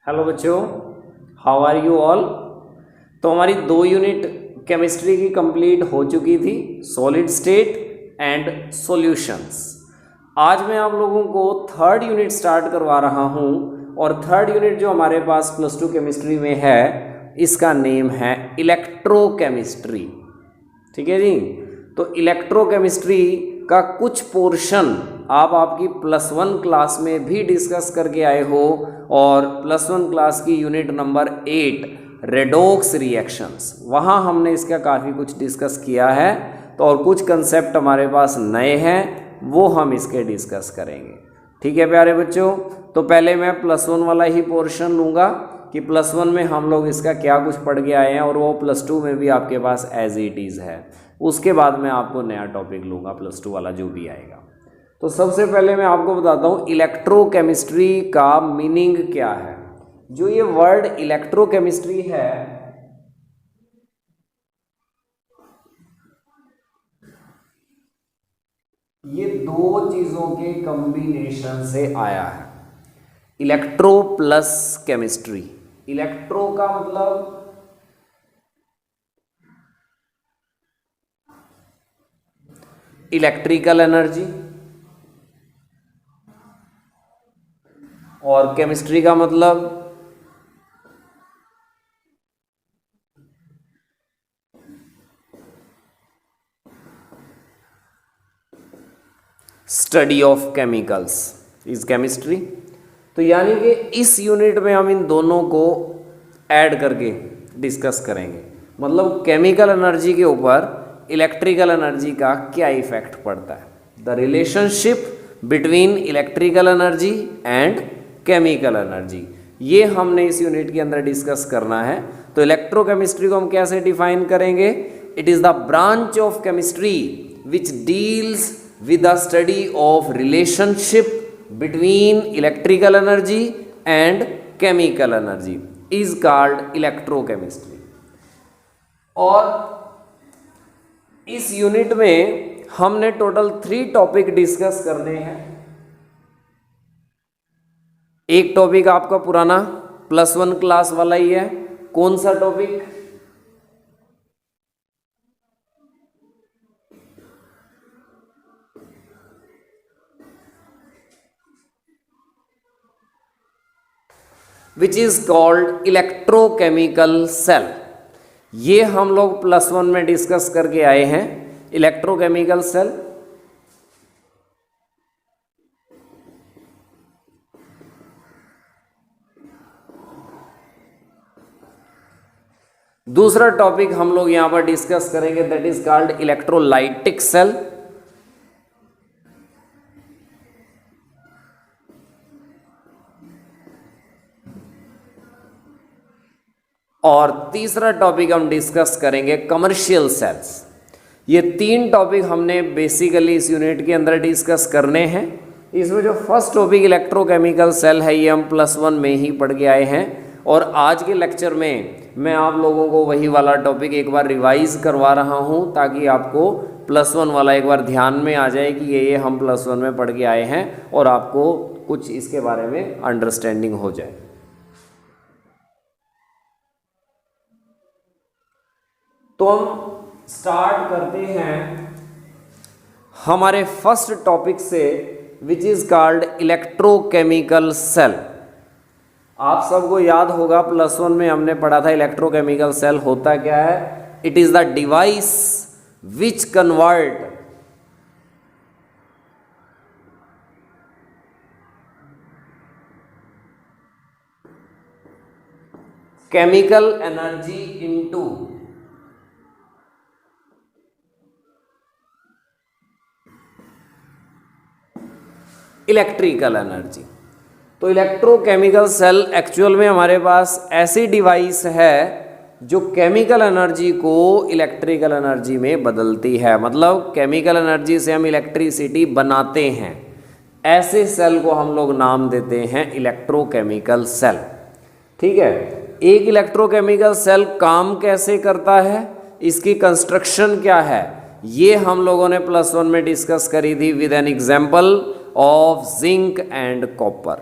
Hello बच्चों, how are you all. तो हमारी 2 यूनिट केमिस्ट्री की कंप्लीट हो चुकी थी, सॉलिड स्टेट एंड सॉल्यूशंस। आज मैं आप लोगों को 3rd यूनिट स्टार्ट करवा रहा हूं और 3rd यूनिट जो हमारे पास +2 केमिस्ट्री में है इसका नेम है इलेक्ट्रोकेमिस्ट्री। ठीक है जी। तो इलेक्ट्रोकेमिस्ट्री का कुछ पोर्शन आप आपकी +1 क्लास में भी डिस्कस करके आए हो और +1 क्लास की यूनिट नंबर 8 रेडॉक्स रिएक्शंस, वहाँ हमने इसका काफ़ी कुछ डिस्कस किया है। तो और कुछ कंसेप्ट हमारे पास नए हैं वो हम इसके डिस्कस करेंगे। ठीक है प्यारे बच्चों। तो पहले मैं +1 वाला ही पोर्शन लूँगा कि +1 में हम लोग इसका क्या कुछ पढ़ के आए हैं और वो +2 में भी आपके पास एज इट इज़ है। उसके बाद मैं आपको नया टॉपिक लूँगा +2 वाला जो भी आएगा। तो सबसे पहले मैं आपको बताता हूँ इलेक्ट्रोकेमिस्ट्री का मीनिंग क्या है। जो ये वर्ड इलेक्ट्रोकेमिस्ट्री है ये 2 चीज़ों के कॉम्बिनेशन से आया है। Electro plus chemistry. इलेक्ट्रो का मतलब इलेक्ट्रिकल एनर्जी और केमिस्ट्री का मतलब study of chemicals is chemistry. तो यानी कि इस यूनिट में हम इन दोनों को ऐड करके डिस्कस करेंगे। मतलब केमिकल एनर्जी के ऊपर इलेक्ट्रिकल एनर्जी का क्या इफेक्ट पड़ता है, the relationship between electrical energy and chemical energy, ये हमने इस यूनिट के अंदर डिस्कस करना है। तो इलेक्ट्रोकेमिस्ट्री को हम कैसे डिफाइन करेंगे? It is the branch of chemistry which deals with the study of relationship between electrical energy and chemical energy is called electrochemistry। और इस यूनिट में हमने टोटल 3 टॉपिक डिस्कस करने हैं। एक टॉपिक आपका पुराना +1 क्लास वाला ही है। कौन सा topic? Which is called electrochemical cell. ये हम लोग +1 में डिस्कस करके आए हैं, इलेक्ट्रोकेमिकल सेल। दूसरा टॉपिक हम लोग यहां पर डिस्कस करेंगे, that is called electrolytic cell. और तीसरा टॉपिक हम डिस्कस करेंगे कमर्शियल सेल्स। ये 3 टॉपिक हमने बेसिकली इस यूनिट के अंदर डिस्कस करने हैं। इसमें जो फर्स्ट टॉपिक इलेक्ट्रोकेमिकल सेल है ये हम +1 में ही पढ़ के आए हैं और आज के लेक्चर में मैं आप लोगों को वही वाला टॉपिक एक बार रिवाइज करवा रहा हूँ ताकि आपको +1 वाला एक बार ध्यान में आ जाए कि ये हम +1 में पढ़ के आए हैं और आपको कुछ इसके बारे में अंडरस्टैंडिंग हो जाए। तो हम स्टार्ट करते हैं हमारे फर्स्ट टॉपिक से, which is called electrochemical cell. आप सबको याद होगा +1 में हमने पढ़ा था इलेक्ट्रोकेमिकल सेल होता क्या है। It is the device which convert chemical energy into electrical energy. तो इलेक्ट्रोकेमिकल सेल एक्चुअल में हमारे पास ऐसी डिवाइस है जो केमिकल एनर्जी को इलेक्ट्रिकल एनर्जी में बदलती है। मतलब केमिकल एनर्जी से हम इलेक्ट्रिसिटी बनाते हैं, ऐसे सेल को हम लोग नाम देते हैं इलेक्ट्रोकेमिकल सेल। ठीक है। एक इलेक्ट्रोकेमिकल सेल काम कैसे करता है, इसकी कंस्ट्रक्शन क्या है, ये हम लोगों ने +1 में डिस्कस करी थी with an example of zinc and copper.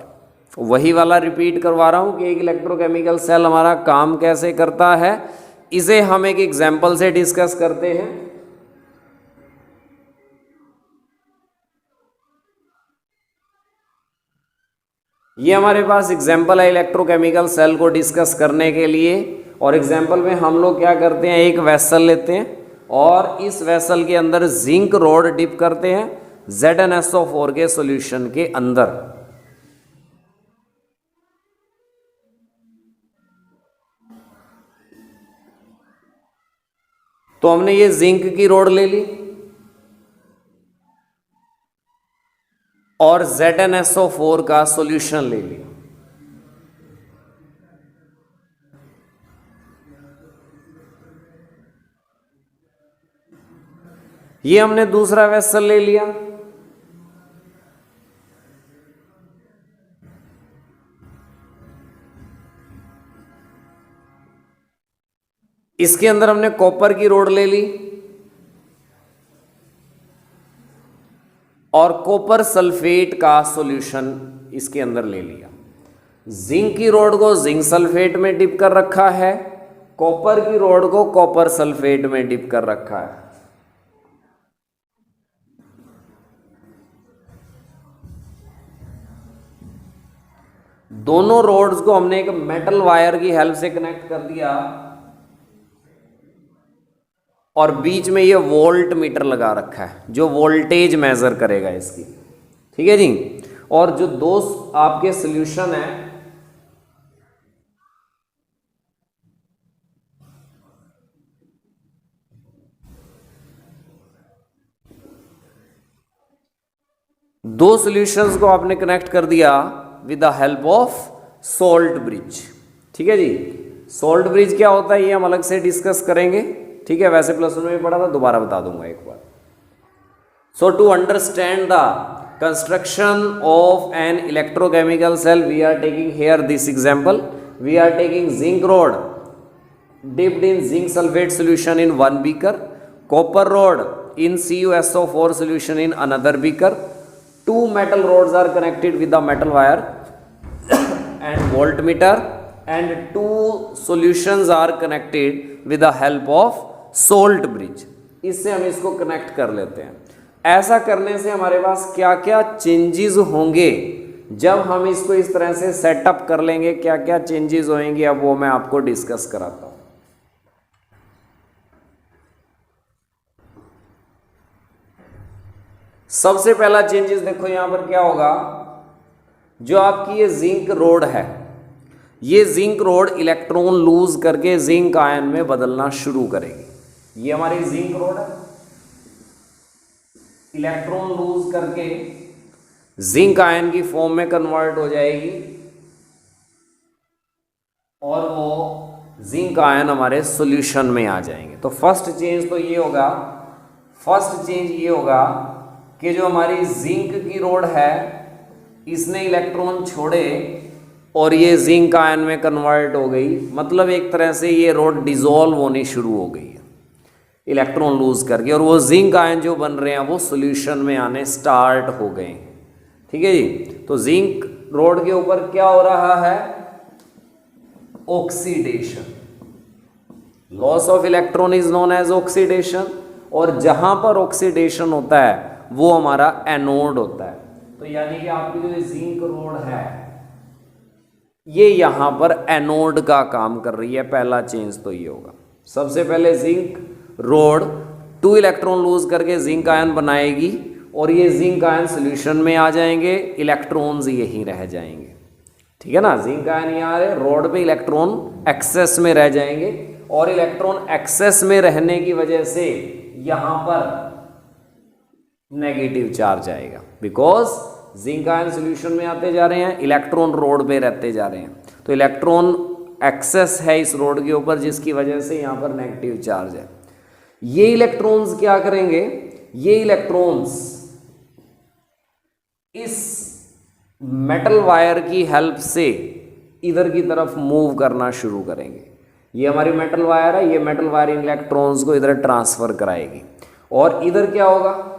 वही वाला रिपीट करवा रहा हूँ कि एक इलेक्ट्रोकेमिकल सेल हमारा काम कैसे करता है, इसे हम एक एग्जाम्पल से डिस्कस करते हैं। ये हमारे पास एग्जाम्पल है इलेक्ट्रोकेमिकल सेल को डिस्कस करने के लिए। और एग्जाम्पल में हम लोग क्या करते हैं, एक वेसल लेते हैं और इस वेसल के अंदर जिंक रोड डिप करते हैं ZnSO4 के सॉल्यूशन के अंदर। तो हमने ये जिंक की रोड ले ली और ZnSO4 का सॉल्यूशन ले लिया। ये हमने दूसरा वेसल ले लिया, इसके अंदर हमने कॉपर की रोड ले ली और कॉपर सल्फेट का सॉल्यूशन इसके अंदर ले लिया। जिंक की रोड को जिंक सल्फेट में डिप कर रखा है, कॉपर की रोड को कॉपर सल्फेट में डिप कर रखा है। दोनों रोड्स को हमने एक मेटल वायर की हेल्प से कनेक्ट कर दिया और बीच में ये वोल्ट मीटर लगा रखा है जो वोल्टेज मेजर करेगा इसकी। ठीक है जी। और जो दो आपके सॉल्यूशन है, दो सॉल्यूशंस को आपने कनेक्ट कर दिया with the help of salt bridge. ठीक है जी। सॉल्ट ब्रिज क्या होता है ये हम अलग से डिस्कस करेंगे। ठीक है, वैसे प्लस वन में पढ़ा था, दोबारा बता दूंगा एक बार। So to understand the construction of an electrochemical cell we are taking here this example. We are taking zinc rod dipped in zinc sulfate solution in one beaker, copper rod in CuSO4 solution in another beaker. Two metal rods are connected with the metal wire and voltmeter, and two solutions are connected with the help of salt bridge. इससे हम इसको connect कर लेते हैं। ऐसा करने से हमारे पास क्या क्या चेंजेस होंगे जब हम इसको इस तरह से सेटअप कर लेंगे, क्या क्या चेंजेस होंगे, अब वो मैं आपको डिस्कस कराता हूं। सबसे पहला चेंजेस देखो यहां पर क्या होगा, जो आपकी ये जिंक रोड है, ये जिंक रोड इलेक्ट्रॉन लूज करके जिंक आयन में बदलना शुरू करेगी। ये हमारी जिंक रोड है, इलेक्ट्रॉन लूज करके जिंक आयन की फॉर्म में कन्वर्ट हो जाएगी और वो जिंक आयन हमारे सॉल्यूशन में आ जाएंगे। तो फर्स्ट चेंज तो ये होगा, फर्स्ट चेंज ये होगा कि जो हमारी जिंक की रोड है इसने इलेक्ट्रॉन छोड़े और ये जिंक आयन में कन्वर्ट हो गई। मतलब एक तरह से ये रोड डिसॉल्व होनी शुरू हो गई है इलेक्ट्रॉन लूज करके, और वो जिंक आयन जो बन रहे हैं वो सॉल्यूशन में आने स्टार्ट हो गए। ठीक है जी। तो जिंक रोड के ऊपर क्या हो रहा है, oxidation. Loss of electron is known as oxidation, और जहां पर ऑक्सीडेशन होता है वो हमारा एनोड होता है। तो यानी कि आपकी जो जिंक रोड है ये यहां पर एनोड का काम कर रही है। पहला चेंज तो ये होगा, सबसे पहले जिंक रोड 2 इलेक्ट्रॉन लूज करके जिंक आयन बनाएगी और ये जिंक आयन सॉल्यूशन में आ जाएंगे, इलेक्ट्रॉन्स यहीं रह जाएंगे। ठीक है ना, जिंक आयन यहाँ रहे, रोड पे इलेक्ट्रॉन एक्सेस में रह जाएंगे और इलेक्ट्रॉन एक्सेस में रहने की वजह से यहां पर नेगेटिव चार्ज आएगा, बिकॉज जिंक आयन सॉल्यूशन में आते जा रहे हैं, इलेक्ट्रॉन रोड पे रहते जा रहे हैं। तो इलेक्ट्रॉन एक्सेस है इस रोड के ऊपर जिसकी वजह से यहां पर नेगेटिव चार्ज है। ये इलेक्ट्रॉन्स क्या करेंगे, ये इलेक्ट्रॉन्स इस मेटल वायर की हेल्प से इधर की तरफ मूव करना शुरू करेंगे। ये हमारी मेटल वायर है, ये मेटल वायर इन इलेक्ट्रॉन्स को इधर ट्रांसफर कराएगी। और इधर क्या होगा,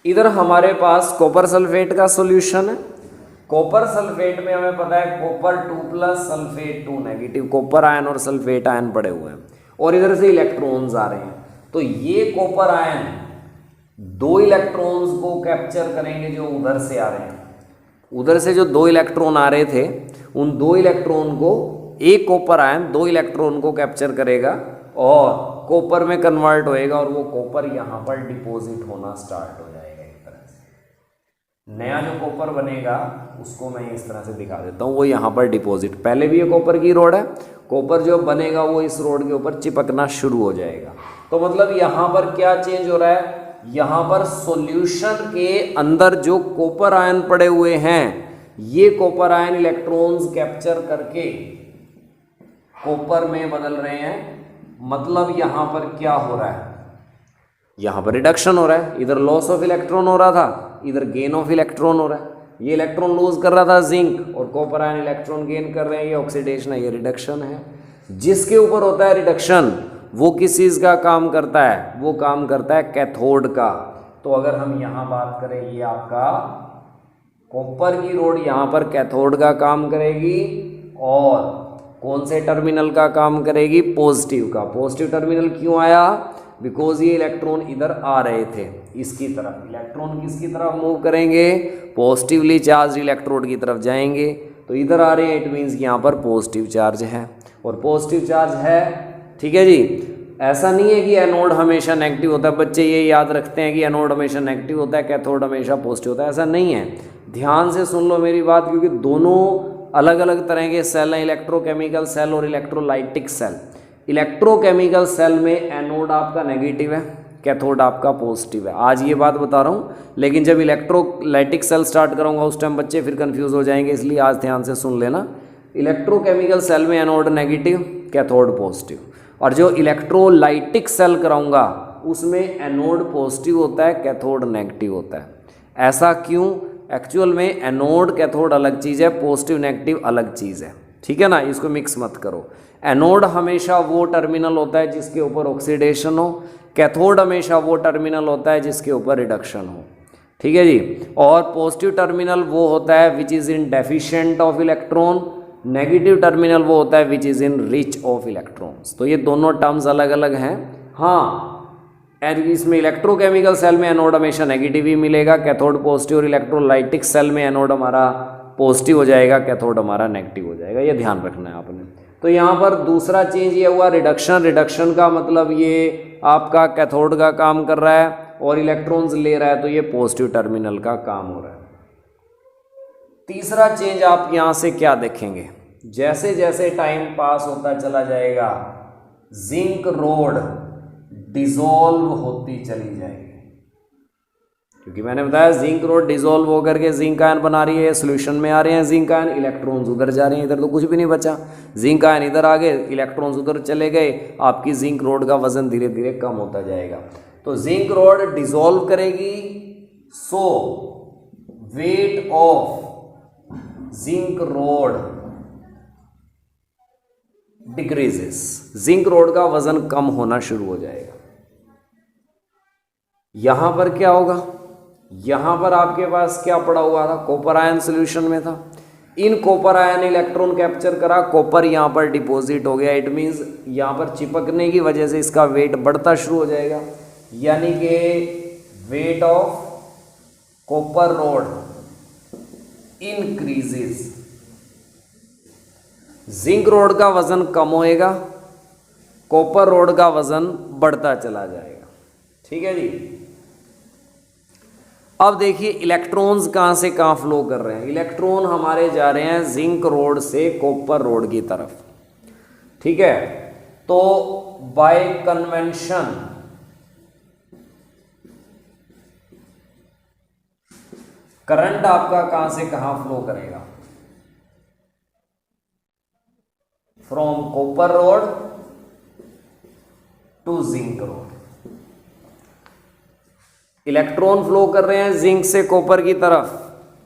इधर हमारे पास कॉपर सल्फेट का सॉल्यूशन है, कॉपर सल्फेट में हमें पता है copper 2 plus sulphate 2 negative, copper ion और सल्फेट आयन पड़े हुए हैं और इधर से इलेक्ट्रॉन्स आ रहे हैं। तो ये कॉपर आयन 2 इलेक्ट्रॉन्स को कैप्चर करेंगे जो उधर से आ रहे हैं। उधर से जो 2 इलेक्ट्रॉन आ रहे थे उन 2 इलेक्ट्रॉन को एक कॉपर आयन 2 इलेक्ट्रॉन को कैप्चर करेगा और कॉपर में कन्वर्ट होएगा और वो कॉपर यहाँ पर डिपॉजिट होना स्टार्ट हो जाएगा। एक तरह से नया जो कॉपर बनेगा उसको मैं इस तरह से दिखा देता हूँ, वो यहाँ पर डिपॉजिट, पहले भी ये कॉपर की रोड है, कॉपर जो बनेगा वो इस रोड के ऊपर चिपकना शुरू हो जाएगा। तो मतलब यहाँ पर क्या चेंज हो रहा है, यहाँ पर सॉल्यूशन के अंदर जो कॉपर आयन पड़े हुए हैं ये कॉपर आयन इलेक्ट्रॉन्स कैप्चर करके कॉपर में बदल रहे हैं। मतलब यहाँ पर क्या हो रहा है, यहाँ पर रिडक्शन हो रहा है, इधर लॉस ऑफ इलेक्ट्रॉन हो रहा था, इधर गेन ऑफ इलेक्ट्रॉन हो रहा है। ये इलेक्ट्रॉन लूज कर रहा था जिंक और कॉपर आयन इलेक्ट्रॉन गेन कर रहे हैं, ये ऑक्सीडेशन है, ये रिडक्शन है। जिसके ऊपर होता है रिडक्शन वो किस चीज़ का काम करता है, वो काम करता है कैथोड का। तो अगर हम यहाँ बात करें ये आपका कॉपर की रोड यहाँ पर कैथोड का काम करेगी और कौन से टर्मिनल का काम करेगी, पॉजिटिव का। पॉजिटिव टर्मिनल क्यों आया, बिकॉज ये इलेक्ट्रॉन इधर आ रहे थे इसकी तरफ। इलेक्ट्रॉन किसकी तरफ मूव करेंगे, पॉजिटिवली चार्ज इलेक्ट्रोड की तरफ जाएंगे। तो इधर आ रहे हैं, इट मीन्स यहाँ पर पॉजिटिव चार्ज है और पॉजिटिव चार्ज है। ठीक है जी, ऐसा नहीं है कि एनोड हमेशा नेगेटिव होता है। बच्चे ये याद रखते हैं कि एनोड हमेशा नेगेटिव होता है, कैथोड हमेशा पॉजिटिव होता है, ऐसा नहीं है। ध्यान से सुन लो मेरी बात, क्योंकि दोनों अलग अलग तरह के सेल हैं, इलेक्ट्रोकेमिकल सेल और इलेक्ट्रोलाइटिक सेल। इलेक्ट्रोकेमिकल सेल में एनोड आपका नेगेटिव है, कैथोड आपका पॉजिटिव है। आज ये बात बता रहा हूँ, लेकिन जब इलेक्ट्रोलाइटिक सेल स्टार्ट करूँगा उस टाइम बच्चे फिर कंफ्यूज हो जाएंगे, इसलिए आज ध्यान से सुन लेना। इलेक्ट्रोकेमिकल सेल में एनोड नेगेटिव, कैथोड पॉजिटिव। और जो इलेक्ट्रोलाइटिक सेल कराऊंगा उसमें एनोड पॉजिटिव होता है, कैथोड नेगेटिव होता है। ऐसा क्यों, एक्चुअल में एनोड कैथोड अलग चीज़ है, पॉजिटिव नेगेटिव अलग चीज़ है। ठीक है ना, इसको मिक्स मत करो। एनोड हमेशा वो टर्मिनल होता है जिसके ऊपर ऑक्सीडेशन हो, कैथोड हमेशा वो टर्मिनल होता है जिसके ऊपर रिडक्शन हो। ठीक है जी, और पॉजिटिव टर्मिनल वो होता है which is in deficient of electron, negative terminal वो होता है which is in rich of electrons. तो ये दोनों टर्म्स अलग अलग हैं। हाँ, इसमें इलेक्ट्रोकेमिकल सेल में एनोड हमेशा नेगेटिव ही मिलेगा, कैथोड पॉजिटिव, और इलेक्ट्रोलाइटिक सेल में एनोड हमारा पॉजिटिव हो जाएगा, कैथोड हमारा नेगेटिव हो जाएगा। ये ध्यान रखना है आपने। तो यहाँ पर दूसरा चेंज ये हुआ रिडक्शन। रिडक्शन का मतलब ये आपका कैथोड का काम कर रहा है और इलेक्ट्रॉन्स ले रहा है, तो ये पॉजिटिव टर्मिनल का काम हो रहा है। तीसरा चेंज आप यहाँ से क्या देखेंगे, जैसे जैसे टाइम पास होता चला जाएगा जिंक रोड डिसॉल्व होती चली जाएगी। क्योंकि मैंने बताया जिंक रोड डिसॉल्व होकर के जिंक आयन बना रही है, सोल्यूशन में आ रहे हैं जिंक आयन, इलेक्ट्रॉन्स उधर जा रहे हैं, इधर तो कुछ भी नहीं बचा। जिंक आयन इधर आ गए, इलेक्ट्रॉन्स उधर चले गए, आपकी जिंक रोड का वजन धीरे धीरे कम होता जाएगा। तो जिंक रोड डिसॉल्व करेगी, so weight of zinc rod decreases, zinc rod का वजन कम होना शुरू हो जाएगा। यहां पर क्या होगा, यहां पर आपके पास क्या पड़ा हुआ था, कॉपर आयन सॉल्यूशन में था। In copper ion electron capture करा, कॉपर यहां पर डिपॉजिट हो गया। इट मींस यहां पर चिपकने की वजह से इसका वेट बढ़ता शुरू हो जाएगा, यानी कि weight of copper road increases. Zinc rod का वजन कम होएगा, कॉपर रोड का वजन बढ़ता चला जाएगा। ठीक है जी। अब देखिए इलेक्ट्रॉन्स कहां से कहां फ्लो कर रहे हैं। इलेक्ट्रॉन हमारे जा रहे हैं जिंक रोड से कॉपर रोड की तरफ। ठीक है, तो बाय कन्वेंशन करंट आपका कहां से कहां फ्लो करेगा, from copper rod to zinc rod. Electron flow कर रहे हैं जिंक से कॉपर की तरफ,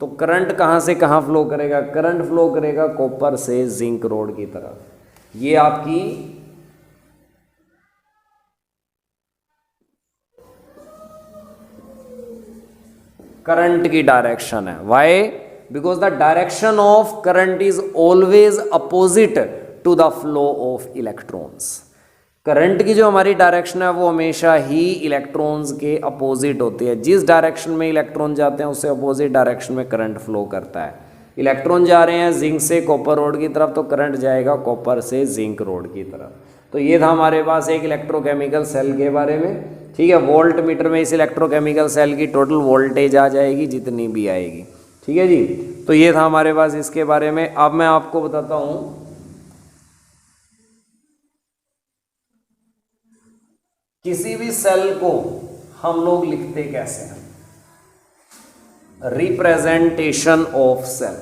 तो करंट कहां से कहां फ्लो करेगा, करंट फ्लो करेगा कॉपर से जिंक रोड की तरफ। ये आपकी करंट की डायरेक्शन है। Why, because the direction of current is always opposite to the flow of electrons. Current की जो हमारी डायरेक्शन है वो हमेशा ही इलेक्ट्रॉन्स के अपोजिट होती है। जिस डायरेक्शन में इलेक्ट्रॉन जाते हैं उससे अपोजिट डायरेक्शन में करंट फ्लो करता है। इलेक्ट्रॉन जा रहे हैं जिंक से कॉपर रोड की तरफ, तो करंट जाएगा कॉपर से जिंक रोड की तरफ। तो ये था हमारे पास एक इलेक्ट्रोकेमिकल सेल के बारे में। ठीक है, वोल्ट मीटर में इस इलेक्ट्रोकेमिकल सेल की टोटल वोल्टेज आ जाएगी जितनी भी आएगी। ठीक है जी, तो ये था हमारे पास इसके बारे में। अब मैं आपको बताता हूँ किसी भी सेल को हम लोग लिखते कैसे हैं। Representation of cell.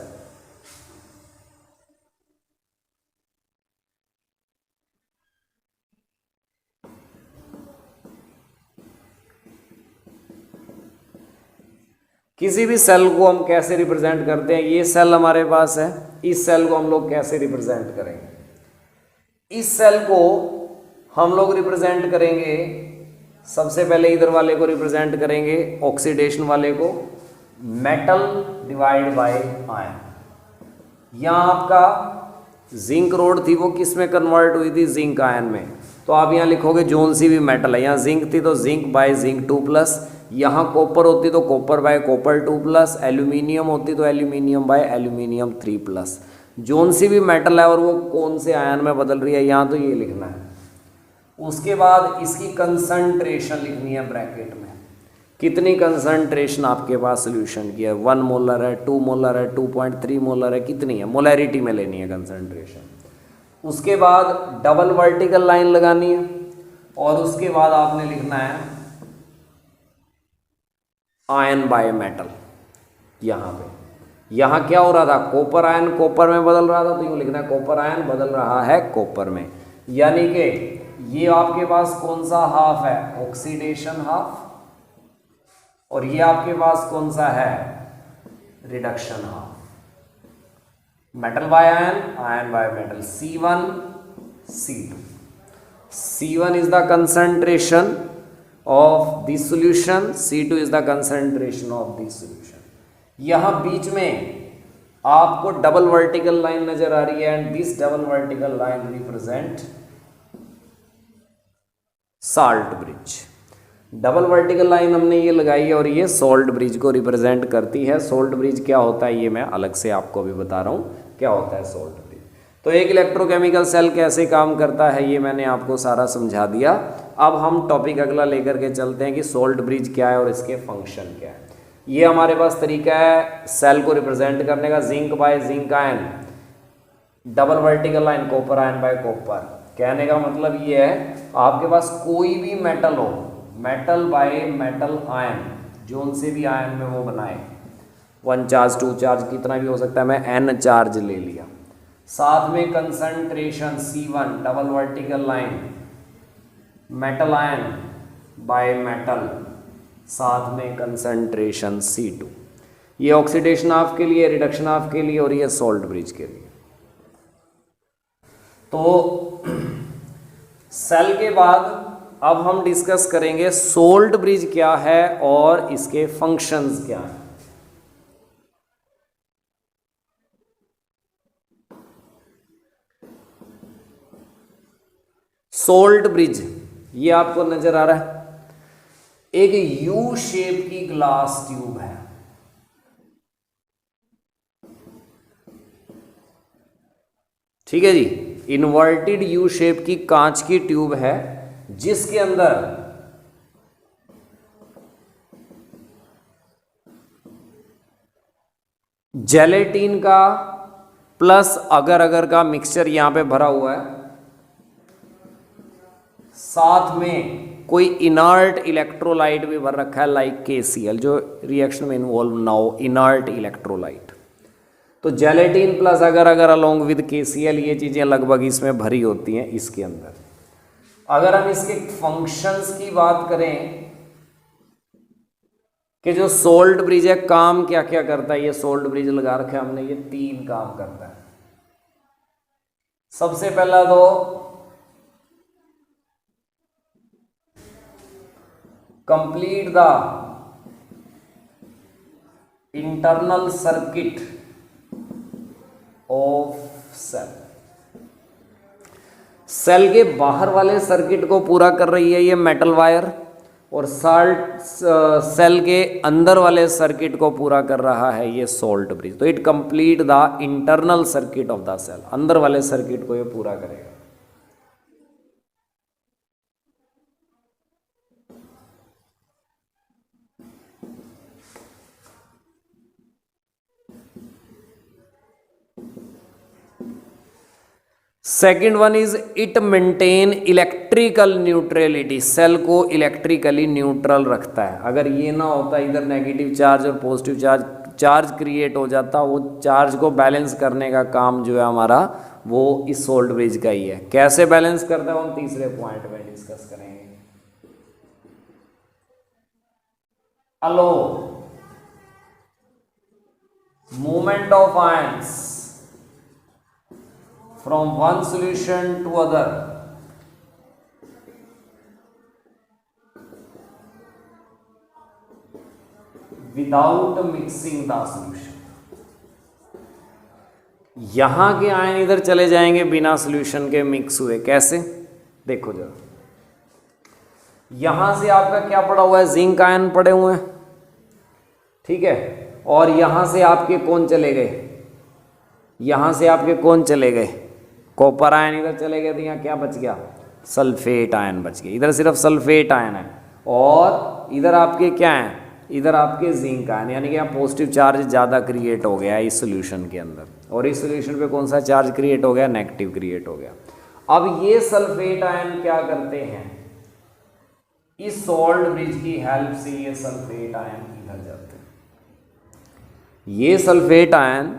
किसी भी सेल को हम कैसे रिप्रेजेंट करते हैं। ये सेल हमारे पास है, इस सेल को हम लोग कैसे रिप्रेजेंट करेंगे। इस सेल को हम लोग रिप्रेजेंट करेंगे, सबसे पहले इधर वाले को रिप्रेजेंट करेंगे, ऑक्सीडेशन वाले को, मेटल डिवाइड बाय आयन। यहाँ आपका जिंक रोड थी वो किस में कन्वर्ट हुई थी, जिंक आयन में। तो आप यहाँ लिखोगे जोन सी भी मेटल है, यहाँ जिंक थी तो जिंक बाय जिंक 2+, यहाँ कॉपर होती तो कॉपर बाय कॉपर 2+, एल्यूमिनियम होती तो एल्यूमिनियम बाय एल्यूमिनियम 3+। जोन सी भी मेटल है और वो कौन से आयन में बदल रही है, यहाँ तो ये लिखना है। उसके बाद इसकी कंसंट्रेशन लिखनी है ब्रैकेट में, कितनी कंसंट्रेशन आपके पास सोल्यूशन की है, 1 मोलर है, 2 मोलर है, 2.3 मोलर है, कितनी है, मोलैरिटी में लेनी है कंसंट्रेशन। उसके बाद डबल वर्टिकल लाइन लगानी है और उसके बाद आपने लिखना है आयन बाय मेटल। यहाँ पे यहाँ क्या हो रहा था, कॉपर आयन कॉपर में बदल रहा था, तो यूँ लिखना है कॉपर आयन बदल रहा है कॉपर में। यानी कि ये आपके पास कौन सा हाफ है, ऑक्सीडेशन हाफ, और ये आपके पास कौन सा है, reduction half. Metal by ion, ion by metal, C1 C2। C1 is the concentration of the solution, C2 is the concentration of the solution। यहाँ बीच में आपको डबल वर्टिकल लाइन नजर आ रही है and this double vertical line represent salt bridge. Double vertical line हमने ये लगाई है और ये सोल्ट ब्रिज को रिप्रेजेंट करती है। सोल्ट ब्रिज क्या होता है ये मैं अलग से आपको भी बता रहा हूँ क्या होता है सोल्ट ब्रिज। तो एक इलेक्ट्रोकेमिकल सेल कैसे काम करता है ये मैंने आपको सारा समझा दिया। अब हम टॉपिक अगला लेकर के चलते हैं कि सोल्ट ब्रिज क्या है और इसके फंक्शन क्या है। ये हमारे पास तरीका है सेल को रिप्रेजेंट करने का, zinc by zinc ion, double vertical line copper ion by copper. कहने का मतलब ये है आपके पास कोई भी मेटल हो, metal by metal ion, zone से भी आयन में वो बनाए, 1 चार्ज 2 चार्ज कितना भी हो सकता है, मैं n चार्ज ले लिया, साथ में concentration C1 double vertical line metal ion by metal, साथ में कंसंट्रेशन C2। ये ऑक्सीडेशन ऑफ के लिए, रिडक्शन ऑफ के लिए और ये सोल्ट ब्रिज के लिए। तो सेल के बाद अब हम डिस्कस करेंगे सोल्ट ब्रिज क्या है और इसके फंक्शंस क्या हैं। सोल्ट ब्रिज ये आपको नजर आ रहा है, एक यू शेप की ग्लास ट्यूब है। ठीक है जी, इन्वर्टेड यू शेप की कांच की ट्यूब है जिसके अंदर जेलेटिन का प्लस अगर अगर का मिक्सचर यहां पे भरा हुआ है, साथ में कोई इनर्ट इलेक्ट्रोलाइट भी भर रखा है लाइक KCl, जो रिएक्शन में इन्वॉल्व ना हो, इनर्ट इलेक्ट्रोलाइट। तो जेलेटिन प्लस अगर अगर अलोंग विद KCl ये चीजें लगभग इसमें भरी होती हैं इसके अंदर। अगर हम इसके फंक्शंस की बात करें कि जो सोल्ट ब्रिज है काम क्या क्या करता है, ये सोल्ट ब्रिज लगा रखा है हमने, ये 3 काम करता है। सबसे पहला तो complete the internal circuit of cell. Cell के बाहर वाले सर्किट को पूरा कर रही है ये मेटल वायर, और सेल के अंदर वाले सर्किट को पूरा कर रहा है ये सोल्ट ब्रिज। तो it complete the internal circuit of the cell, अंदर वाले सर्किट को ये पूरा करेगा। Second one is it maintain electrical neutrality, cell को इलेक्ट्रिकली न्यूट्रल रखता है। अगर ये ना होता, इधर नेगेटिव चार्ज और पॉजिटिव चार्ज क्रिएट हो जाता, वो चार्ज को बैलेंस करने का काम जो है हमारा वो इस सोल्ट ब्रिज का ही है। कैसे बैलेंस करता है हम तीसरे पॉइंट में डिस्कस करेंगे। Allow movement of ions from one solution to other without mixing the solution। यहां के आयन इधर चले जाएंगे बिना सॉल्यूशन के मिक्स हुए। कैसे? देखो जरा, यहां से आपका क्या पड़ा हुआ है, जिंक आयन पड़े हुए हैं, ठीक है, और यहां से आपके कौन चले गए, यहां से आपके कौन चले गए, कॉपर आयन इधर चले गए, तो यहाँ क्या बच गया, सल्फेट आयन बच गए। इधर सिर्फ सल्फेट आयन है, और इधर आपके क्या हैं, इधर आपके जिंक आयन, यानी कि यहाँ पॉजिटिव चार्ज ज़्यादा क्रिएट हो गया इस सॉल्यूशन के अंदर, और इस सॉल्यूशन पे कौन सा चार्ज क्रिएट हो गया, नेगेटिव क्रिएट हो गया। अब ये सल्फेट आयन क्या करते हैं, इस सोल्ट ब्रिज की हेल्प से ये सल्फेट आयन इधर जाते हैं। ये सल्फेट आयन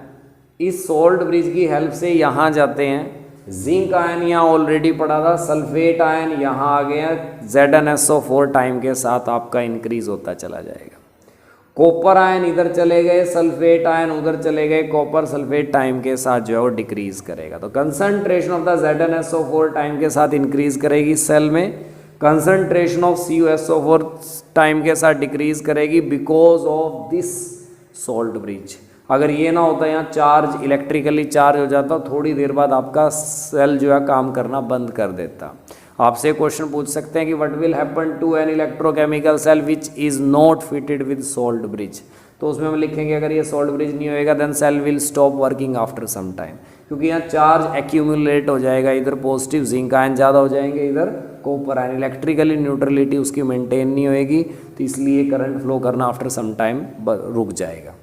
इस सोल्ट ब्रिज की हेल्प से यहाँ जाते हैं। जिंक आयन यहाँ ऑलरेडी पड़ा था, सल्फेट आयन यहाँ आ गया, ZnSO4 टाइम के साथ आपका इंक्रीज होता चला जाएगा। कॉपर आयन इधर चले गए, सल्फेट आयन उधर चले गए, कॉपर सल्फेट टाइम के साथ जो है वो डिक्रीज करेगा। तो concentration of the ZnSO4 time के साथ इंक्रीज करेगी सेल में, कंसंट्रेशन ऑफ CuSO4 टाइम के साथ डिक्रीज करेगी because of this salt bridge. अगर ये ना होता, यहाँ चार्ज इलेक्ट्रिकली चार्ज हो जाता, थोड़ी देर बाद आपका सेल जो है काम करना बंद कर देता। आपसे क्वेश्चन पूछ सकते हैं कि what will happen to an electrochemical cell which is not fitted with salt bridge. तो उसमें हम लिखेंगे अगर ये सोल्ट ब्रिज नहीं होएगा then cell will stop working after some time, क्योंकि यहाँ चार्ज एक्यूमुलेट हो जाएगा, इधर पॉजिटिव जिंक आयन ज़्यादा हो जाएंगे, इधर कॉपर आयन, इलेक्ट्रिकली न्यूट्रलिटी उसकी मेंटेन नहीं होएगी, तो इसलिए करंट फ्लो करना आफ्टर सम टाइम रुक जाएगा।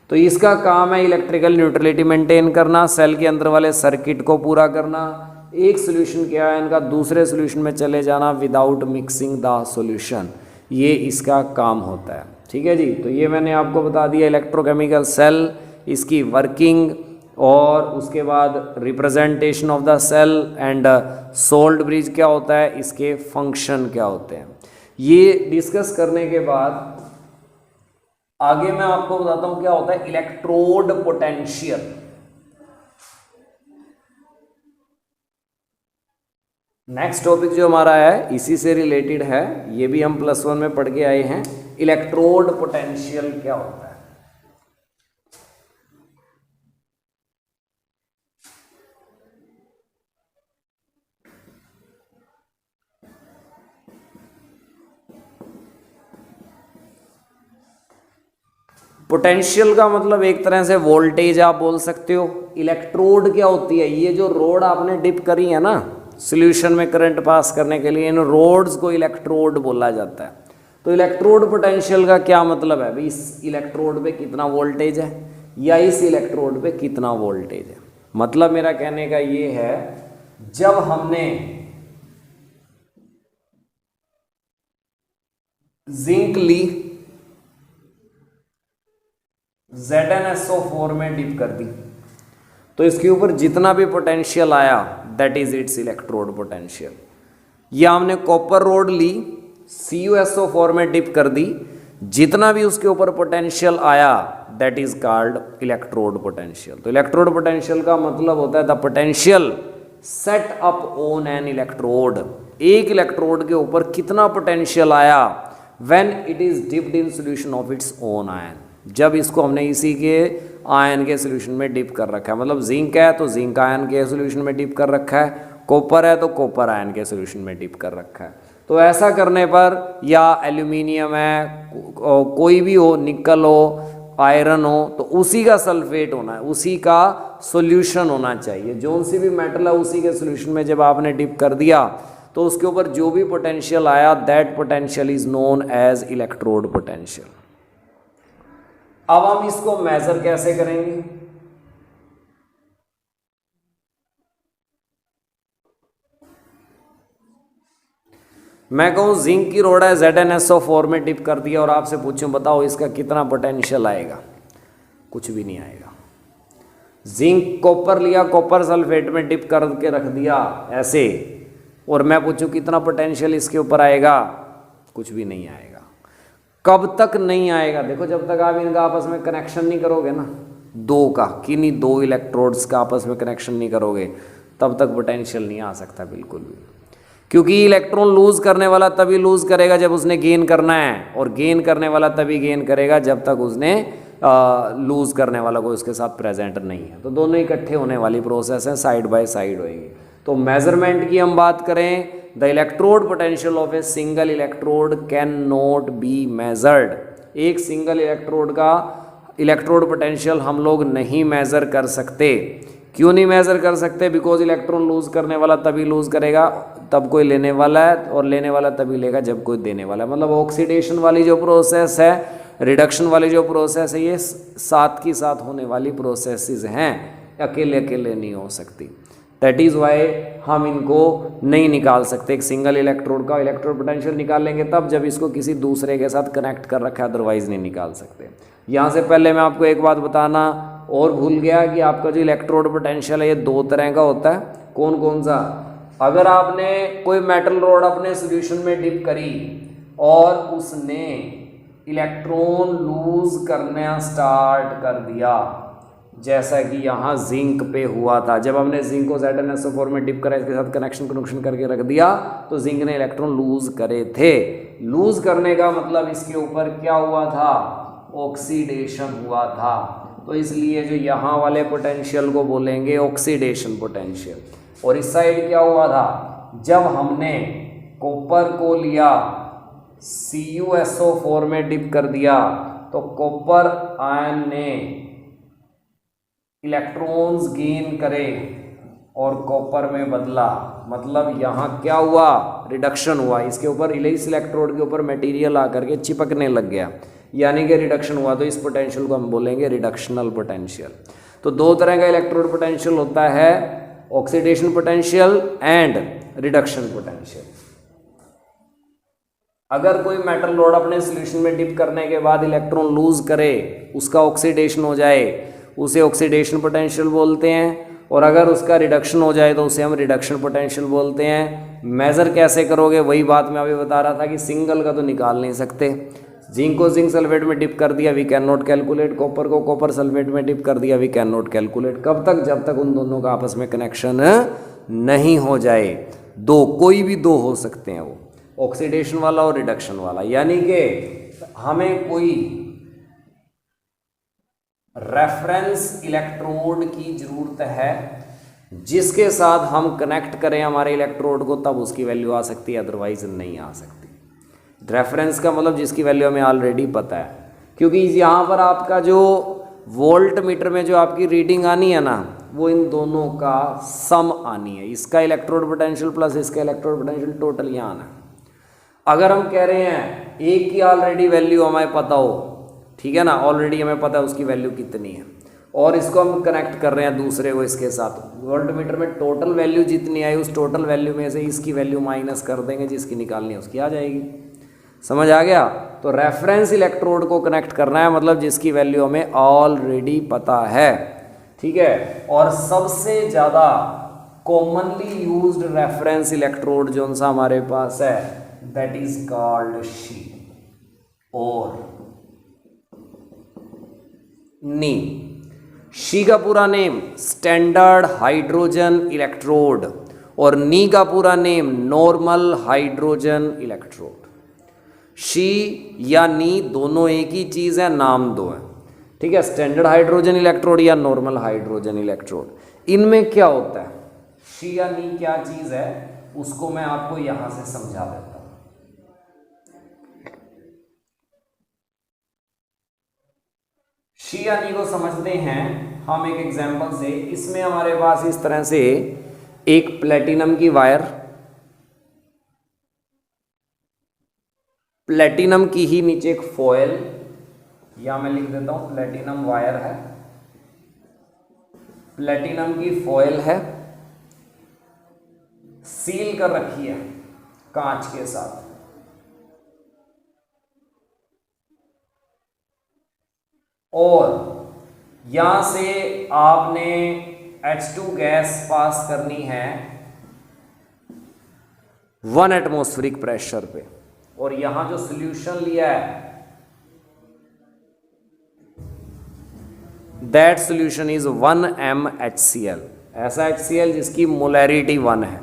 तो इसका काम है इलेक्ट्रिकल न्यूट्रलिटी मेंटेन करना, सेल के अंदर वाले सर्किट को पूरा करना, एक सॉल्यूशन क्या है इनका दूसरे सॉल्यूशन में चले जाना विदाउट मिक्सिंग द सॉल्यूशन, ये इसका काम होता है। ठीक है जी, तो ये मैंने आपको बता दिया इलेक्ट्रोकेमिकल सेल, इसकी वर्किंग, और उसके बाद representation of the cell and salt bridge क्या होता है, इसके फंक्शन क्या होते हैं। ये डिस्कस करने के बाद आगे मैं आपको बताता हूं क्या होता है इलेक्ट्रोड पोटेंशियल। नेक्स्ट टॉपिक जो हमारा है इसी से रिलेटेड है, ये भी हम +1 में पढ़ के आए हैं। इलेक्ट्रोड पोटेंशियल क्या होता है। पोटेंशियल का मतलब एक तरह से वोल्टेज आप बोल सकते हो। इलेक्ट्रोड क्या होती है, ये जो रोड आपने डिप करी है ना सॉल्यूशन में करंट पास करने के लिए, इन रोड्स को इलेक्ट्रोड बोला जाता है। तो इलेक्ट्रोड पोटेंशियल का क्या मतलब है भाई, इस इलेक्ट्रोड पे कितना वोल्टेज है या इस इलेक्ट्रोड पे कितना वोल्टेज है। मतलब मेरा कहने का ये है, जब हमने जिंक ली ZnSO4 में डिप कर दी, तो इसके ऊपर जितना भी पोटेंशियल आया that is it's electrode potential. या हमने कॉपर रोड ली CuSO4 में डिप कर दी, जितना भी उसके ऊपर पोटेंशियल आया that is called electrode potential. तो इलेक्ट्रोड पोटेंशियल का मतलब होता है the potential set up on an electrode, एक इलेक्ट्रोड के ऊपर कितना पोटेंशियल आया when it is dipped in solution of its own ion. जब इसको हमने इसी के आयन के सोल्यूशन में डिप कर रखा है, मतलब जिंक है तो जिंक आयन के सोल्यूशन में डिप कर रखा है, कॉपर है तो कॉपर आयन के सोल्यूशन में डिप कर रखा है। तो ऐसा करने पर, या एल्यूमिनियम है, कोई भी हो, निकल हो, आयरन हो, तो उसी का सल्फेट होना है, उसी का सॉल्यूशन होना चाहिए। जोन सी भी मेटल है उसी के सॉल्यूशन में जब आपने डिप कर दिया तो उसके ऊपर जो भी पोटेंशियल आया, that potential is known as electrode potential. अब हम इसको मेजर कैसे करेंगे? मैं कहूँ जिंक की रोड है, ZnSO4 में डिप कर दिया और आपसे पूछूं बताओ इसका कितना पोटेंशियल आएगा? कुछ भी नहीं आएगा। जिंक कॉपर लिया, कॉपर सल्फेट में डिप करके रख दिया ऐसे, और मैं पूछूं कितना पोटेंशियल इसके ऊपर आएगा? कुछ भी नहीं आएगा। कब तक नहीं आएगा? देखो, जब तक आप इनका आपस में कनेक्शन नहीं करोगे ना, दो का, किन्हीं दो इलेक्ट्रोड्स का आपस में कनेक्शन नहीं करोगे, तब तक पोटेंशियल नहीं आ सकता बिल्कुल भी। क्योंकि इलेक्ट्रॉन लूज करने वाला तभी लूज करेगा जब उसने गेन करना है, और गेन करने वाला तभी गेन करेगा जब तक उसने लूज करने वाला कोई उसके साथ प्रेजेंट नहीं है। तो दोनों इकट्ठे होने वाली प्रोसेस है, साइड बाय साइड होएगी। तो मेजरमेंट की हम बात करें, the electrode potential of a single electrode can not be measured. एक सिंगल इलेक्ट्रोड का इलेक्ट्रोड पोटेंशियल हम लोग नहीं मेजर कर सकते। क्यों नहीं मेजर कर सकते? बिकॉज इलेक्ट्रॉन लूज करने वाला तभी लूज करेगा तब कोई लेने वाला है, और लेने वाला तभी लेगा जब कोई देने वाला है। मतलब ऑक्सीडेशन वाली जो प्रोसेस है, रिडक्शन वाली जो प्रोसेस है, ये साथ की साथ होने वाली प्रोसेसेस हैं, अकेले अकेले नहीं हो सकती। दैट इज़ वाई हम इनको नहीं निकाल सकते। एक सिंगल इलेक्ट्रोड का इलेक्ट्रोड पोटेंशियल निकाल लेंगे तब जब इसको किसी दूसरे के साथ कनेक्ट कर रखा है, अदरवाइज नहीं निकाल सकते। यहाँ से पहले मैं आपको एक बात बताना और भूल गया कि आपका जो इलेक्ट्रोड पोटेंशियल है ये दो तरह का होता है। कौन कौन सा? अगर आपने कोई मेटल रॉड अपने सॉल्यूशन में डिप करी और उसने इलेक्ट्रॉन लूज करना स्टार्ट कर दिया, जैसा कि यहाँ जिंक पे हुआ था, जब हमने जिंक को ZnSO4 में डिप करा, इसके साथ कनेक्शन करके रख दिया तो जिंक ने इलेक्ट्रॉन लूज करे थे। लूज करने का मतलब इसके ऊपर क्या हुआ था? ऑक्सीडेशन हुआ था। तो इसलिए जो यहाँ वाले पोटेंशियल को बोलेंगे ऑक्सीडेशन पोटेंशियल। और इस साइड क्या हुआ था? जब हमने कॉपर को लिया, CuSO4 में डिप कर दिया, तो कॉपर आयन ने इलेक्ट्रॉन्स गेन करे और कॉपर में बदला। मतलब यहाँ क्या हुआ? रिडक्शन हुआ। इसके ऊपर, इस इलेक्ट्रोड के ऊपर मटेरियल आकर के चिपकने लग गया, यानी कि रिडक्शन हुआ। तो इस पोटेंशियल को हम बोलेंगे रिडक्शनल पोटेंशियल। तो दो तरह का इलेक्ट्रोड पोटेंशियल होता है, oxidation potential and reduction potential. अगर कोई मेटल रॉड अपने सॉल्यूशन में डिप करने के बाद इलेक्ट्रॉन लूज करे, उसका ऑक्सीडेशन हो जाए, उसे ऑक्सीडेशन पोटेंशियल बोलते हैं। और अगर उसका रिडक्शन हो जाए तो उसे हम रिडक्शन पोटेंशियल बोलते हैं। मेज़र कैसे करोगे? वही बात मैं अभी बता रहा था कि सिंगल का तो निकाल नहीं सकते। जिंक को जिंक सल्फेट में डिप कर दिया, we can not calculate. Copper को कॉपर सल्फेट में डिप कर दिया, वी कैन नॉट कैलकुलेट। कब तक? जब तक उन दोनों का आपस में कनेक्शन नहीं हो जाए। दो, कोई भी दो हो सकते हैं, वो ऑक्सीडेशन वाला और रिडक्शन वाला। यानी कि हमें कोई रेफरेंस इलेक्ट्रोड की जरूरत है जिसके साथ हम कनेक्ट करें हमारे इलेक्ट्रोड को, तब उसकी वैल्यू आ सकती है, अदरवाइज नहीं आ सकती। रेफरेंस का मतलब जिसकी वैल्यू हमें ऑलरेडी पता है, क्योंकि यहाँ पर आपका जो वोल्ट मीटर में जो आपकी रीडिंग आनी है ना, वो इन दोनों का सम आनी है। इसका इलेक्ट्रोड पोटेंशियल प्लस इसका इलेक्ट्रोड पोटेंशियल टोटल यहाँ आना है। अगर हम कह रहे हैं एक की ऑलरेडी वैल्यू हमें पता हो, ठीक है ना, ऑलरेडी हमें पता है उसकी वैल्यू कितनी है, और इसको हम कनेक्ट कर रहे हैं दूसरे को इसके साथ, वोल्ट मीटर में टोटल वैल्यू जितनी आई उस टोटल वैल्यू में से इसकी वैल्यू माइनस कर देंगे, जिसकी निकालनी है उसकी आ जाएगी। समझ आ गया? तो रेफरेंस इलेक्ट्रोड को कनेक्ट करना है, मतलब जिसकी वैल्यू हमें ऑलरेडी पता है, ठीक है। और सबसे ज़्यादा कॉमनली यूज्ड रेफरेंस इलेक्ट्रोड जो सा हमारे पास है, दैट इज कॉल्ड शी और नी। शी का पूरा नेम स्टैंडर्ड हाइड्रोजन इलेक्ट्रोड और नी का पूरा name normal hydrogen electrode. She या नी दोनों एक ही चीज़ है, नाम दो है। ठीक है, स्टैंडर्ड हाइड्रोजन इलेक्ट्रोड या नॉर्मल हाइड्रोजन इलेक्ट्रोड, इनमें क्या होता है, शी या नी क्या चीज है उसको मैं आपको यहां से समझा देता हूं। शी या नी को समझते हैं हम एक एग्जांपल से। इसमें हमारे पास इस तरह से एक प्लेटिनम की वायर, प्लेटिनम की ही नीचे एक फॉयल, या मैं लिख देता हूं प्लेटिनम वायर है, प्लेटिनम की फॉयल है, सील कर रखी है कांच के साथ, और यहां से आपने H2 गैस पास करनी है 1 एटमॉस्फेरिक प्रेशर पे, और यहां जो सॉल्यूशन लिया है दैट सॉल्यूशन इज 1MHCl, ऐसा HCl जिसकी मोलैरिटी 1 है,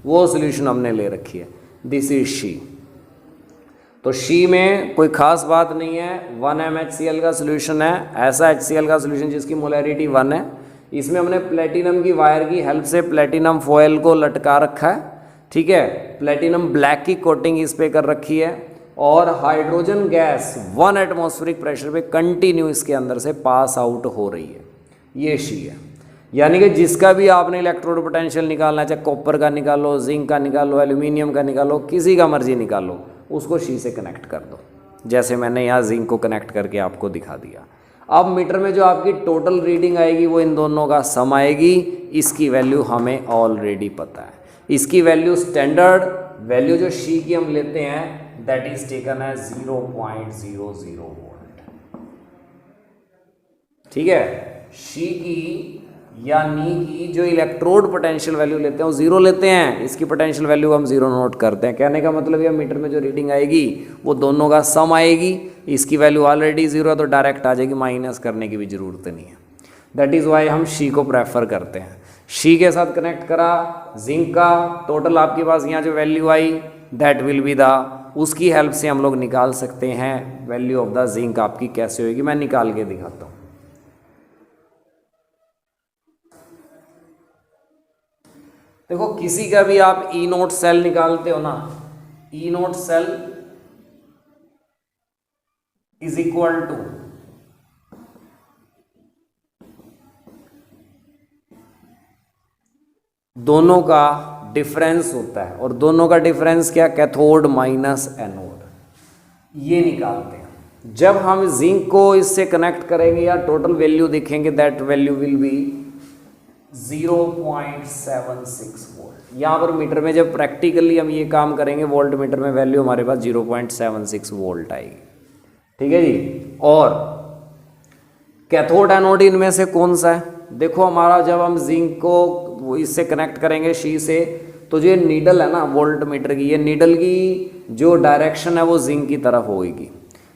वो सॉल्यूशन हमने ले रखी है। This is she. तो शी में कोई खास बात नहीं है, 1MHCl का सॉल्यूशन है, ऐसा HCl का सॉल्यूशन जिसकी मोलैरिटी 1 है। इसमें हमने प्लेटिनम की वायर की हेल्प से प्लेटिनम फॉयल को लटका रखा है, ठीक है, प्लेटिनम ब्लैक की कोटिंग इस पे कर रखी है, और हाइड्रोजन गैस 1 एटमॉस्फेरिक प्रेशर पे कंटिन्यू इसके अंदर से पास आउट हो रही है, ये शी है। यानी कि जिसका भी आपने इलेक्ट्रोड पोटेंशियल निकालना है, चाहे कॉपर का निकालो, जिंक का निकालो, एल्यूमिनियम का निकालो, किसी का मर्जी निकालो, उसको शी से कनेक्ट कर दो, जैसे मैंने यहाँ जिंक को कनेक्ट करके आपको दिखा दिया। अब मीटर में जो आपकी टोटल रीडिंग आएगी वो इन दोनों का सम आएगी। इसकी वैल्यू हमें ऑलरेडी पता है, इसकी वैल्यू स्टैंडर्ड वैल्यू जो शी की हम लेते हैं दैट इज टेकन है 0.00 वोल्ट, ठीक है। शी की या नी की जो इलेक्ट्रोड पोटेंशियल वैल्यू लेते हैं वो 0 लेते हैं, इसकी पोटेंशियल वैल्यू हम 0 नोट करते हैं। कहने का मतलब ये मीटर में जो रीडिंग आएगी वो दोनों का सम आएगी, इसकी वैल्यू ऑलरेडी 0 है तो डायरेक्ट आ जाएगी, माइनस करने की भी जरूरत नहीं है। दैट इज़ वाई हम शी को प्रेफर करते हैं। शी के साथ कनेक्ट करा जिंक का, टोटल आपके पास यहाँ जो value I that will be the, उसकी हेल्प से हम लोग निकाल सकते हैं वैल्यू ऑफ द जिंक आपकी कैसे होगी, मैं निकाल के दिखाता हूँ। देखो किसी का भी आप ई नोट सेल निकालते हो ना, E naught cell is equal to दोनों का डिफरेंस होता है, और दोनों का डिफरेंस क्या, कैथोड माइनस एनोड, ये निकालते हैं। जब हम जिंक को इससे कनेक्ट करेंगे या टोटल वैल्यू देखेंगे that value will be 0.76 volt. यहाँ पर मीटर में जब प्रैक्टिकली हम ये काम करेंगे वोल्ट मीटर में वैल्यू हमारे पास 0.76 वोल्ट आएगी, ठीक है जी। और कैथोड एनोड इनमें से कौन सा है, देखो हमारा जब हम जिंक को इससे कनेक्ट करेंगे शी से, तो जो ये नीडल है ना वोल्ट मीटर की, ये नीडल की जो डायरेक्शन है वो जिंक की तरफ होगी।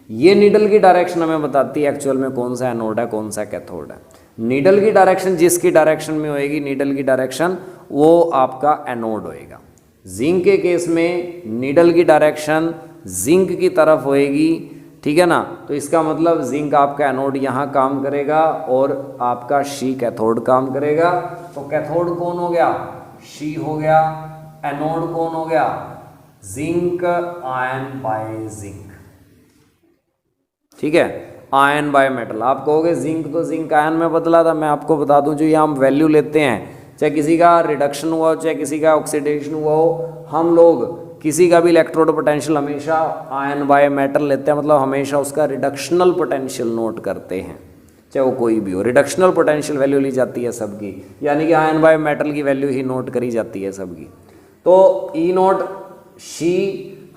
ये नीडल की डायरेक्शन हमें बताती है एक्चुअल में कौन सा एनोड है कौन सा कैथोड है। नीडल की डायरेक्शन जिसकी डायरेक्शन में होएगी, नीडल की डायरेक्शन वो आपका एनोड होएगा। जिंक के केस में नीडल की डायरेक्शन जिंक की तरफ होएगी, ठीक है ना। तो इसका मतलब जिंक आपका एनोड यहाँ काम करेगा और आपका शी कैथोड काम करेगा। तो कैथोड कौन हो गया, शी हो गया, एनोड कौन हो गया, जिंक आयन बाय जिंक, ठीक है, आयन बाय मेटल। आप कहोगे जिंक तो जिंक आयन में बदला था, मैं आपको बता दूं जो ये हम वैल्यू लेते हैं, चाहे किसी का रिडक्शन हुआ हो चाहे किसी का ऑक्सीडेशन हुआ हो, हम लोग किसी का भी इलेक्ट्रोड पोटेंशियल हमेशा आयन बाय मेटल लेते हैं, मतलब हमेशा उसका रिडक्शनल पोटेंशियल नोट करते हैं, चाहे वो कोई भी हो। रिडक्शनल पोटेंशियल वैल्यू ली जाती है सबकी, यानी कि आयन बाय मेटल की वैल्यू ही नोट करी जाती है सबकी। तो ई नोट शी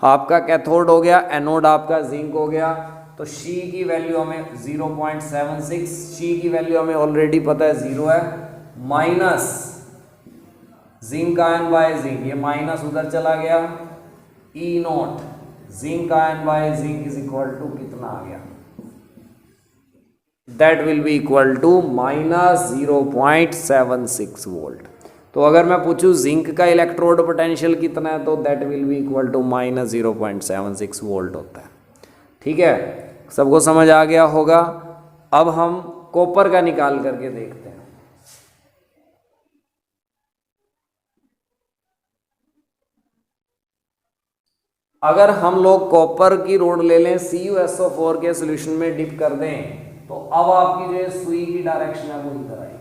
आपका कैथोड हो गया, एनोड आपका जिंक हो गया। तो शी की वैल्यू हमें 0.76, शी की वैल्यू हमें ऑलरेडी पता है 0 है, minus zinc ion by zinc, ये माइनस उधर चला गया, E naught zinc ion by zinc is equal to कितना आ गया, that will be equal to minus 0.76 volt. तो अगर मैं पूछूं जिंक का इलेक्ट्रोड पोटेंशियल कितना है तो that will be equal to minus 0.76 volt होता है, ठीक है। सबको समझ आ गया होगा। अब हम कॉपर का निकाल करके देखते हैं। अगर हम लोग कॉपर की रोड ले लें, CuSO4 के सोल्यूशन में डिप कर दें, तो अब आपकी जो सुई की डायरेक्शन है वो इधर आएगी।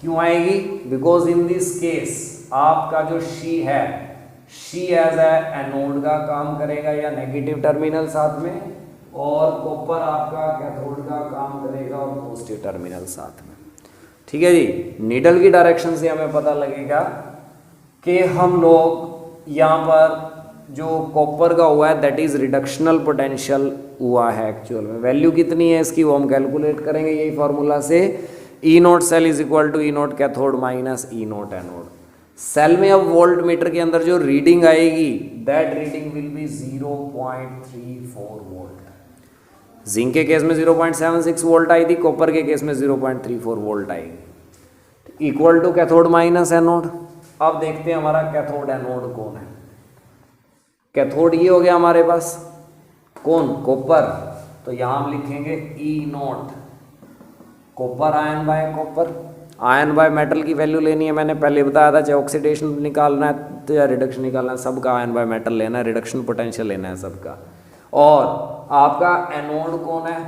क्यों आएगी? बिकॉज इन दिस केस आपका जो शी है, शी एज ए एनोड का काम करेगा या नेगेटिव टर्मिनल साथ में, और कॉपर आपका कैथोड का काम करेगा और पॉजिटिव टर्मिनल साथ में। ठीक है जी। नीडल की डायरेक्शन से हमें पता लगेगा कि हम लोग यहाँ पर जो कॉपर का हुआ है दैट इज रिडक्शनल पोटेंशियल हुआ है। एक्चुअल में वैल्यू कितनी है इसकी वो हम कैलकुलेट करेंगे यही फॉर्मूला से। E naught cell is equal to E naught cathode minus E naught anode. Cell में अब वोल्ट मीटर के अंदर जो रीडिंग आएगी that reading will be 0.34 volt. Zinc के केस में 0.76 वोल्ट आई थी, कॉपर के केस में 0.34 वोल्ट आएगी। Equal to cathode minus anode. अब देखते हैं हमारा कैथोड एनोड कौन है। कैथोड ये हो गया हमारे पास, कौन? कॉपर। तो यहां हम लिखेंगे E naught copper ion by copper. Ion by metal की वैल्यू लेनी है, मैंने पहले बताया था, चाहे ऑक्सीडेशन निकालना है तो या रिडक्शन निकालना है, सबका आयन बाय मेटल लेना है, रिडक्शन पोटेंशियल लेना है सबका। और आपका एनोड कौन है?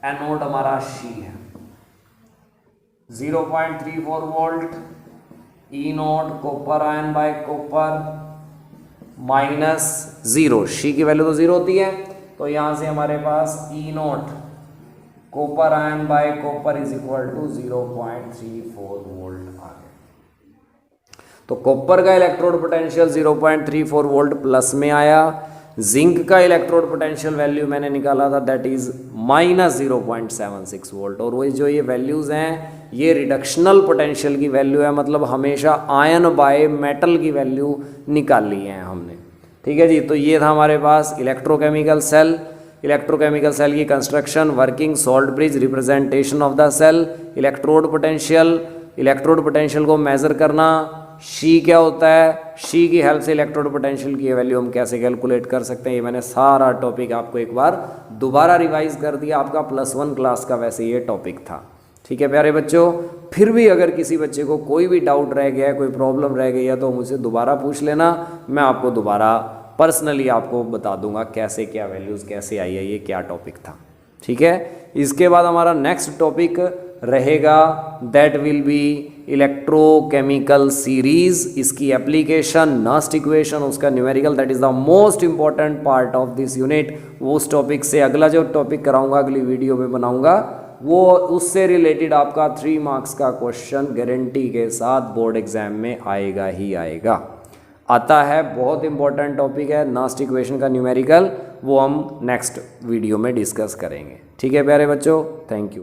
एनोड हमारा शी है। 0.34 volt E naught copper ion by copper minus 0। SHE की वैल्यू तो 0 होती है, तो यहां से हमारे पास E naught copper ion by copper is equal to 0.34 volt आ गया। तो कॉपर का इलेक्ट्रोड पोटेंशियल 0.34 वोल्ट प्लस में आया। जिंक का इलेक्ट्रोड पोटेंशियल वैल्यू मैंने निकाला था दैट इज माइनस 0.76 वोल्ट। और वही जो ये वैल्यूज हैं ये रिडक्शनल पोटेंशियल की वैल्यू है, मतलब हमेशा आयन बाय मेटल की वैल्यू निकाली है हमने। ठीक है जी। तो ये था हमारे पास इलेक्ट्रोकेमिकल सेल, इलेक्ट्रोकेमिकल सेल की construction, working, salt bridge, representation of the cell, electrode potential, electrode potential को मेजर करना, शी क्या होता है, शी की हेल्प से इलेक्ट्रोड पोटेंशियल की वैल्यू हम कैसे कैलकुलेट कर सकते हैं। ये मैंने सारा टॉपिक आपको एक बार दोबारा रिवाइज कर दिया, आपका +1 क्लास का वैसे ये टॉपिक था। ठीक है प्यारे बच्चों। फिर भी अगर किसी बच्चे को कोई भी डाउट रह गया, कोई प्रॉब्लम रह गई है तो मुझसे दोबारा पूछ लेना, मैं आपको दोबारा पर्सनली आपको बता दूंगा कैसे क्या वैल्यूज़ कैसे आई है, ये क्या टॉपिक था। ठीक है। इसके बाद हमारा नेक्स्ट टॉपिक रहेगा that will B electrochemical series, इसकी एप्लीकेशन, नस्ट इक्वेशन, उसका numerical, that is the most important part of this unit. वो उस टॉपिक से अगला जो टॉपिक कराऊंगा अगली वीडियो में बनाऊंगा, वो उससे रिलेटेड आपका 3 मार्क्स का क्वेश्चन गारंटी के साथ बोर्ड एग्जाम में आएगा ही आएगा, आता है। बहुत इंपॉर्टेंट टॉपिक है नस्ट इक्वेशन का न्यूमेरिकल, वो हम नेक्स्ट वीडियो में डिस्कस करेंगे। ठीक है प्यारे बच्चों, थैंक यू।